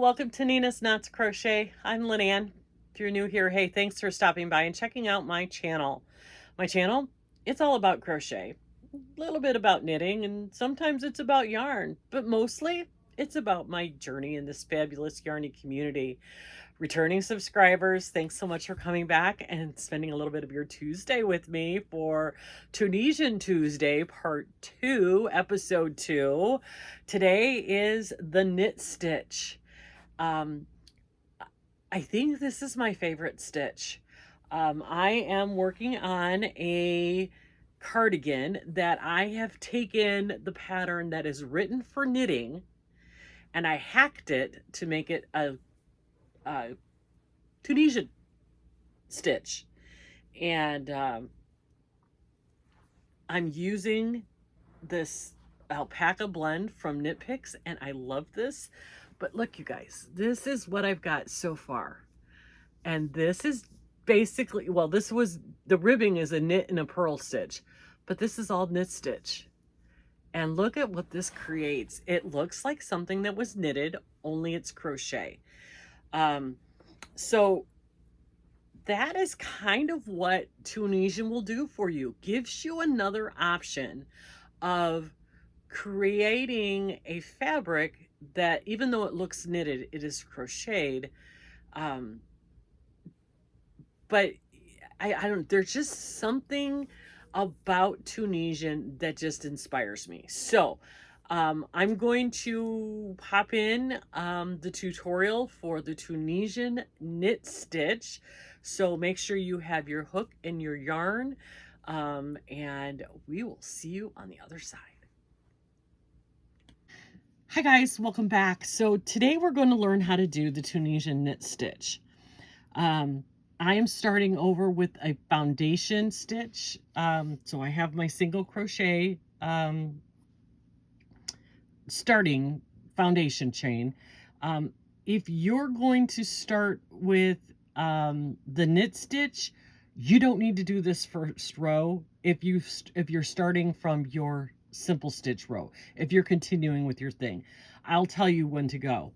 welcome to Nina's Knots Crochet. I'm Lynanne. If you're new here, hey, thanks for stopping by and checking out my channel. My channel, it's all about crochet, a little bit about knitting, and sometimes it's about yarn, but mostly it's about my journey in this fabulous yarny community. Returning subscribers, thanks so much for coming back and spending a little bit of your Tuesday with me for Tunisian Tuesday, part 2, episode 2. Today is the knit stitch. I think this is my favorite stitch. I am working on a cardigan that I have taken the pattern that is written for knitting and I hacked it to make it a Tunisian stitch. And I'm using this alpaca blend from Knit Picks, and I love this. But look, you guys, this is what I've got so far. And this is basically, well, this was, the ribbing is a knit and a purl stitch, but this is all knit stitch. And look at what this creates. It looks like something that was knitted, only it's crochet. So that is kind of what Tunisian will do for you. Gives you another option of creating a fabric that, even though it looks knitted, it is crocheted. But I don't, there's just something about Tunisian that just inspires me. So I'm going to pop in the tutorial for the Tunisian knit stitch. So make sure you have your hook and your yarn, and we will see you on the other side. Hi guys, welcome back. So today we're going to learn how to do the Tunisian knit stitch. I am starting over with a foundation stitch. So I have my single crochet starting foundation chain. If you're going to start with the knit stitch, you don't need to do this first row if you're starting from your simple stitch row. If you're continuing with your thing, I'll tell you when to go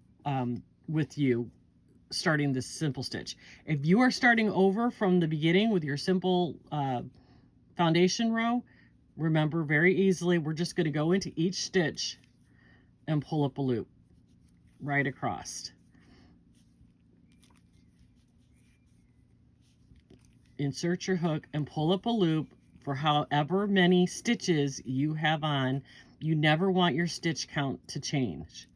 with you starting this simple stitch. If you are starting over from the beginning with your simple foundation row, remember very easily, we're just going to go into each stitch and pull up a loop right across. Insert your hook and pull up a loop for however many stitches you have on. You never want your stitch count to change.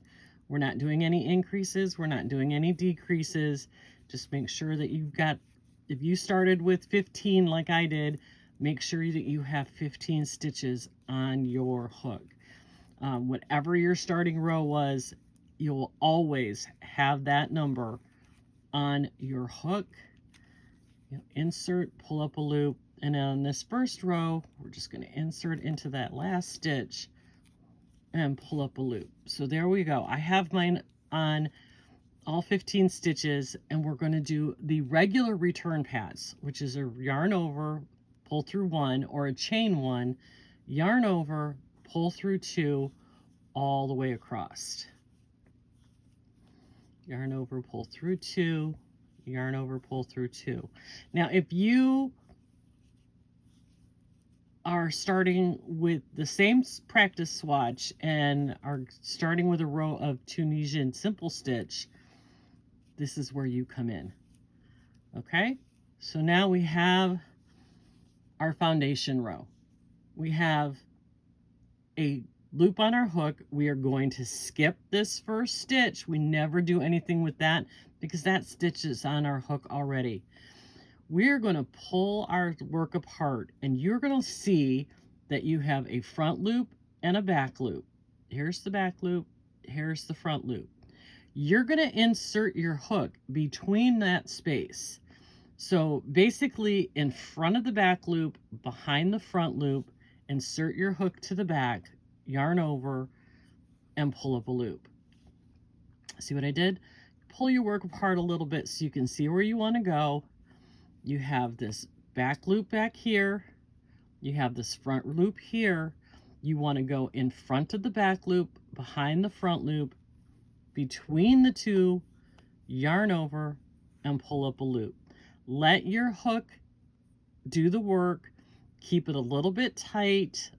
We're not doing any increases. We're not doing any decreases. Just make sure that you've got, if you started with 15 like I did, make sure that you have 15 stitches on your hook. Whatever your starting row was, you'll always have that number on your hook. You'll insert, pull up a loop, and on this first row, we're just going to insert into that last stitch and pull up a loop. So there we go. I have mine on all 15 stitches, and we're going to do the regular return pass, which is a yarn over, pull through 1, or a chain 1, yarn over, pull through 2, all the way across. Yarn over, pull through 2, yarn over, pull through 2. Now, if you are starting with the same practice swatch and are starting with a row of Tunisian simple stitch, this is where you come in. Okay, so now we have our foundation row. We have a loop on our hook. We are going to skip this first stitch. We never do anything with that because that stitch is on our hook already. We're going to pull our work apart, and you're going to see that you have a front loop and a back loop. Here's the back loop, here's the front loop. You're going to insert your hook between that space. So basically in front of the back loop, behind the front loop, insert your hook to the back, yarn over, and pull up a loop. See what I did? Pull your work apart a little bit so you can see where you want to go. You have this back loop back here. You have this front loop here. You want to go in front of the back loop, behind the front loop, between the two, yarn over, and pull up a loop. Let your hook do the work. Keep it a little bit tight.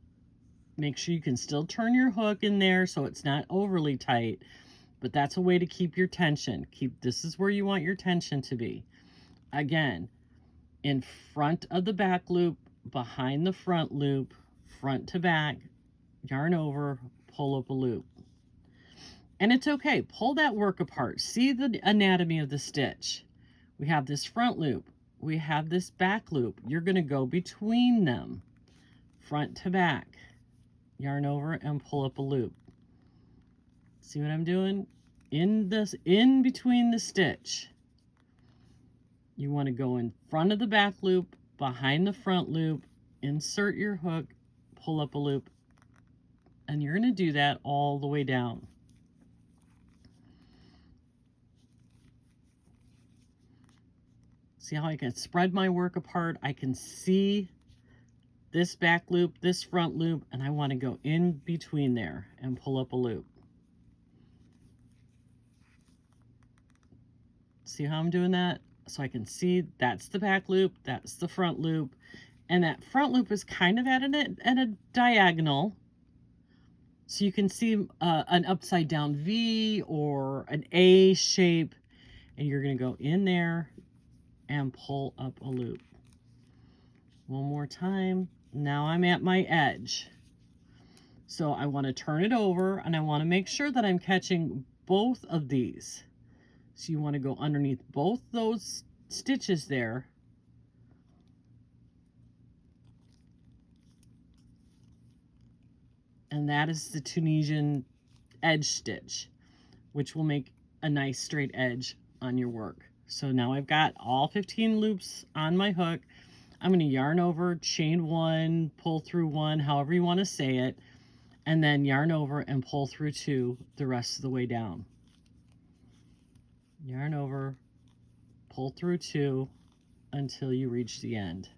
Make sure you can still turn your hook in there so it's not overly tight, but that's a way to keep your tension. This is where you want your tension to be. Again, in front of the back loop, behind the front loop, front to back, yarn over, pull up a loop. And it's okay, pull that work apart. See the anatomy of the stitch. We have this front loop, we have this back loop. You're gonna go between them, front to back, yarn over and pull up a loop. See what I'm doing? In between the stitch, you want to go in front of the back loop, behind the front loop, insert your hook, pull up a loop, and you're going to do that all the way down. See how I can spread my work apart? I can see this back loop, this front loop, and I want to go in between there and pull up a loop. See how I'm doing that? So I can see that's the back loop, that's the front loop, and that front loop is kind of at a diagonal. So you can see an upside down V or an A shape, and you're going to go in there and pull up a loop. One more time. Now I'm at my edge. So I want to turn it over, and I want to make sure that I'm catching both of these. So you want to go underneath both those stitches there. And that is the Tunisian edge stitch, which will make a nice straight edge on your work. So now I've got all 15 loops on my hook. I'm going to yarn over, chain one, pull through one, however you want to say it, and then yarn over and pull through two the rest of the way down. Yarn over, pull through two until you reach the end.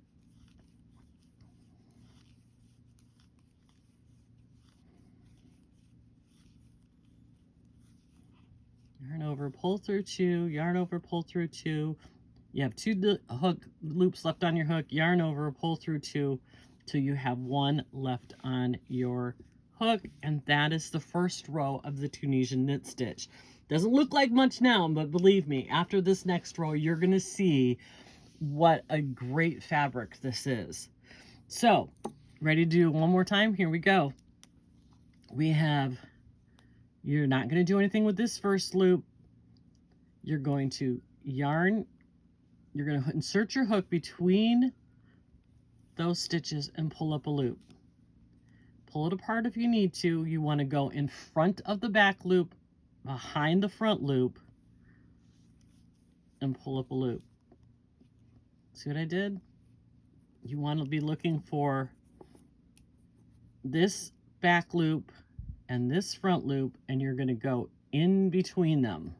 Yarn over, pull through two, yarn over, pull through two. You have two hook loops left on your hook, yarn over, pull through two till you have one left on your hook, and that is the first row of the Tunisian knit stitch. Doesn't look like much now, but believe me, after this next row, you're going to see what a great fabric this is. So, ready to do one more time? Here we go. We have, you're not going to do anything with this first loop. You're going to yarn, you're going to insert your hook between those stitches and pull up a loop. Pull it apart if you need to. You want to go in front of the back loop, behind the front loop, and pull up a loop. See what I did? You want to be looking for this back loop and this front loop, and you're going to go in between them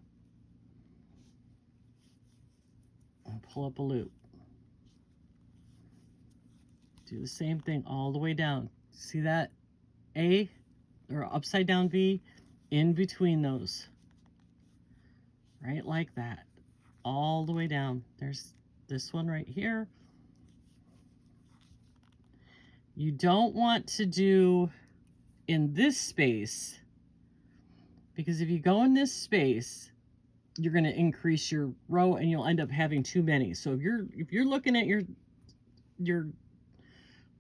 and pull up a loop. Do the same thing all the way down. See that A or upside down V? In between those, right like that, all the way down. There's this one right here. You don't want to do in this space, because if you go in this space, you're going to increase your row and you'll end up having too many. So if you're looking at your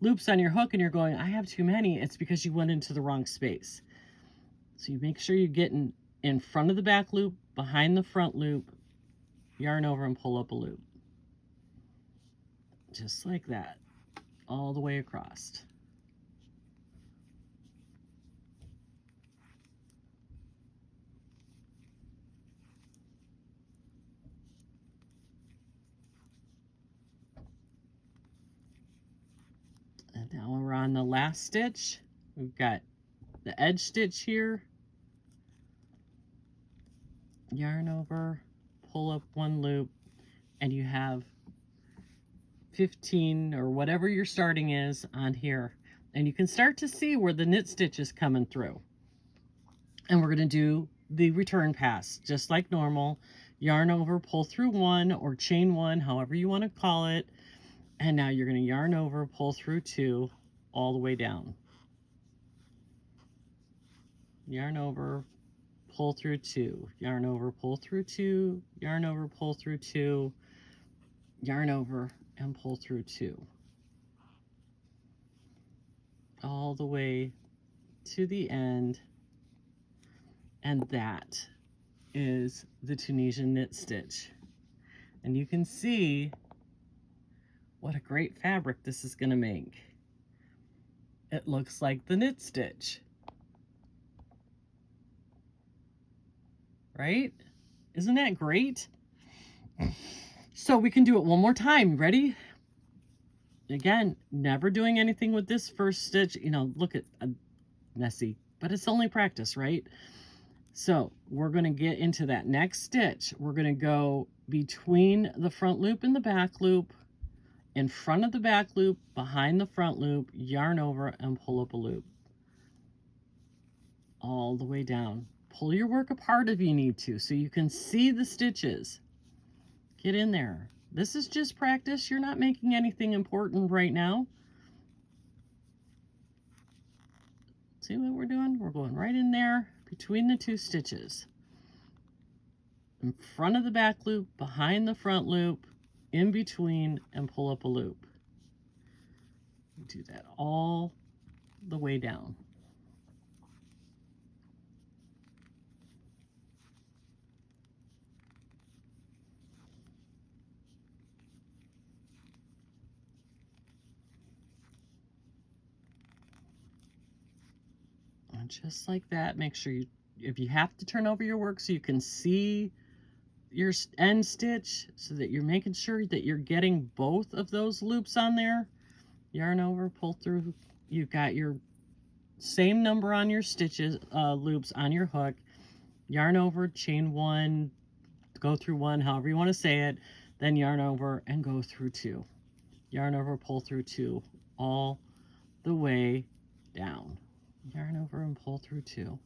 loops on your hook and you're going, I have too many, it's because you went into the wrong space. So you make sure you're getting in front of the back loop, behind the front loop, yarn over and pull up a loop. Just like that, all the way across. And now we're on the last stitch. We've got the edge stitch here. Yarn over, pull up one loop, and you have 15 or whatever your starting is on here. And you can start to see where the knit stitch is coming through. And we're going to do the return pass, just like normal. Yarn over, pull through one or chain one, however you want to call it. And now you're going to yarn over, pull through two, all the way down. Yarn over, pull through two, yarn over, pull through two, yarn over, pull through two, yarn over, and pull through two. All the way to the end. And that is the Tunisian knit stitch. And you can see what a great fabric this is going to make. It looks like the knit stitch. Right? Isn't that great? So we can do it one more time. Ready? Again, never doing anything with this first stitch. You know, look at messy, but it's only practice, right? So we're going to get into that next stitch. We're going to go between the front loop and the back loop, in front of the back loop, behind the front loop, yarn over and pull up a loop. All the way down. Pull your work apart if you need to so you can see the stitches. Get in there. This is just practice. You're not making anything important right now. See what we're doing? We're going right in there between the two stitches. In front of the back loop, behind the front loop, in between, and pull up a loop. Do that all the way down. And just like that, make sure you, if you have to turn over your work so you can see your end stitch, so that you're making sure that you're getting both of those loops on there. Yarn over, pull through. You've got your same number on your stitches, loops on your hook. Yarn over, chain one, go through one, however you want to say it. Then yarn over and go through two. Yarn over, pull through two, all the way down. Yarn over and pull through two.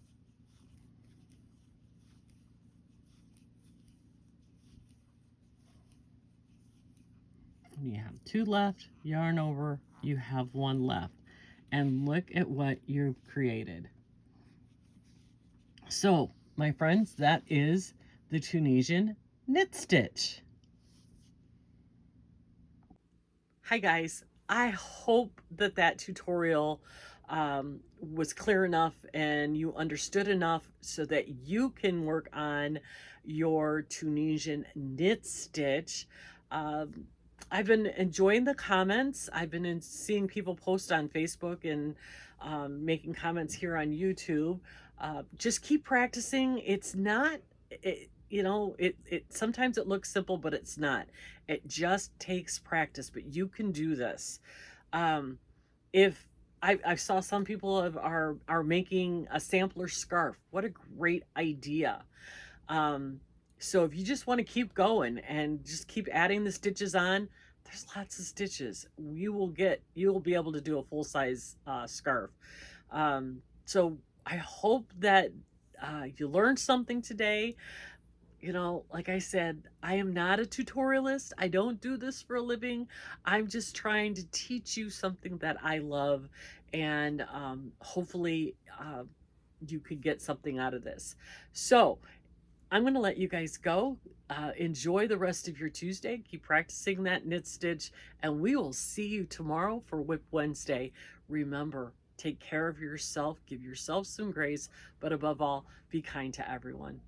You have two left, yarn over, you have one left. And look at what you've created. So, my friends, that is the Tunisian knit stitch. Hi guys, I hope that that tutorial was clear enough and you understood enough so that you can work on your Tunisian knit stitch. I've been enjoying the comments. I've been seeing people post on Facebook and making comments here on YouTube. Just keep practicing. It's not, you know, sometimes it looks simple, but it's not. It just takes practice, but you can do this. If I saw some people are making a sampler scarf. What a great idea. So if you just want to keep going and just keep adding the stitches on, there's lots of stitches. You will be able to do a full-size scarf. So I hope that you learned something today. You know, like I said, I am not a tutorialist. I don't do this for a living. I'm just trying to teach you something that I love, and hopefully you could get something out of this. So I'm going to let you guys go. Enjoy the rest of your Tuesday. Keep practicing that knit stitch, and we will see you tomorrow for Whip Wednesday. Remember, take care of yourself, give yourself some grace, but above all, be kind to everyone.